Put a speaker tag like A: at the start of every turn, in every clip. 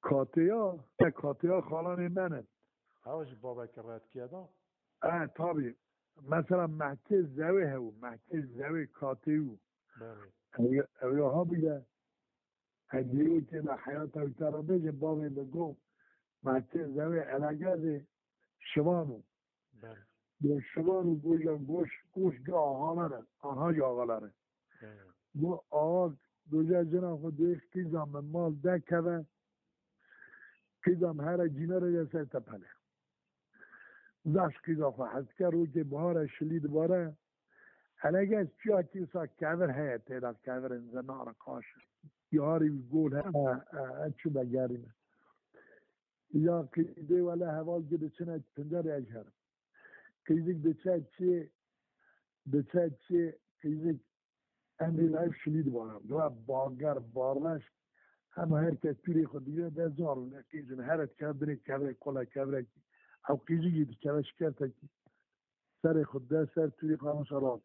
A: کاتیا خالان منه.
B: هاوش بابك الرات كده؟
A: طبعا مثلا محکه زوی هو محکه زوی کاتیو
B: بله
A: اویاها بگه هدیو که در حیات اوتر بجه بابی بگو محکه زوی علگه شمانو
B: بله
A: به شمانو گوش گه آنها جاغالاره bu ağaç doja jena xo dex kizam mal dekeve kizam her cinere yeser tepele zaş kizam xo hazker o ki bahara şilid bare heleges çiya kisa kever heye teda keverin zenara kaş yari gol ha çu begerine ya kide wala heval gide çene pinder ejher kizik de çe kizik امری لایف شلید بارم دو باگر بارنش همه herkes پیری خود دیگه به زار نکیزن هرت کردن کبر کلا کبر او کیزی گید کبر شکرت کی سر خود ده سر توی قاموس رات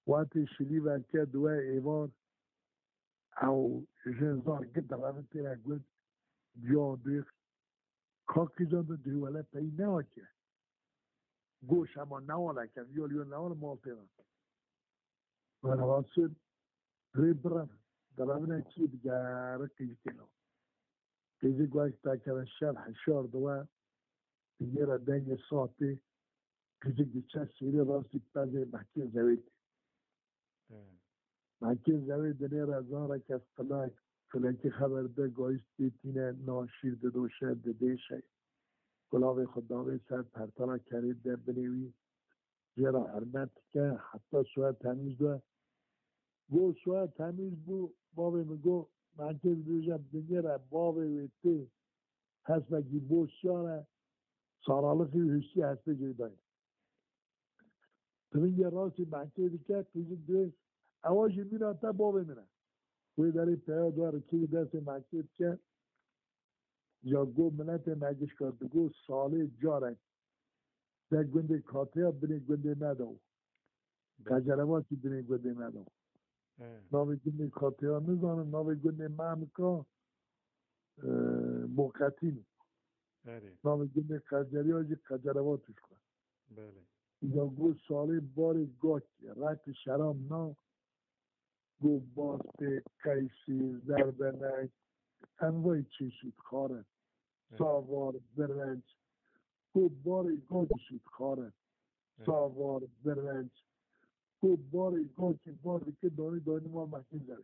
A: وقتی شلی ورکه دو ایوان او جنزار گد روان تیره گود جادیق کاکی جاند دو ولی پی نواکه گوش اما نواله که یالیون نواله مال پیران ونواصل ريبرن ضربنا كيد جارك كيلو كيجي قاعد تاكل الشرح الشهر دواء تجير الدنيا صوتي كيجي تشسيري راسي بتاعي بحكي زويد بحكي زويد دنيا زارك استلاك فلانكي خبر ده قاعد تيتينا ناشير دوشه دديشه كلاوي خدامي سر پرتانا کرید ده بنوي جرا حرمت که حتی شوية تمیز ده گو شوية تمیز بو بابي میگو مرکز دوجه بگیره بابي ویتی هست بگی بوشیانه ساراlıقی حسی هسته جیدایی تمین یه راستی مرکزی که پیزی دوش اواجی میره تا بابي میره کوی داری پیاد داره که دست مرکز که یا گو منت مگش کرد گو ساله جاره در گنده کاتیا بینی گنده نداو کجرواتی بینی گنده نداو ناوی گنده کاتیا نزانم ناوی گنده ممکا موقتینی ناوی گنده کجری آجی کجرواتش کن یا گو ساله باری گاتی رک شرام نا گو باست کیسی زربنک انواعی چشید خاره ساوار برنج گو باری گاچید خاره ساوار برنج گو باری گاچی باری که دانی ما مکین زوی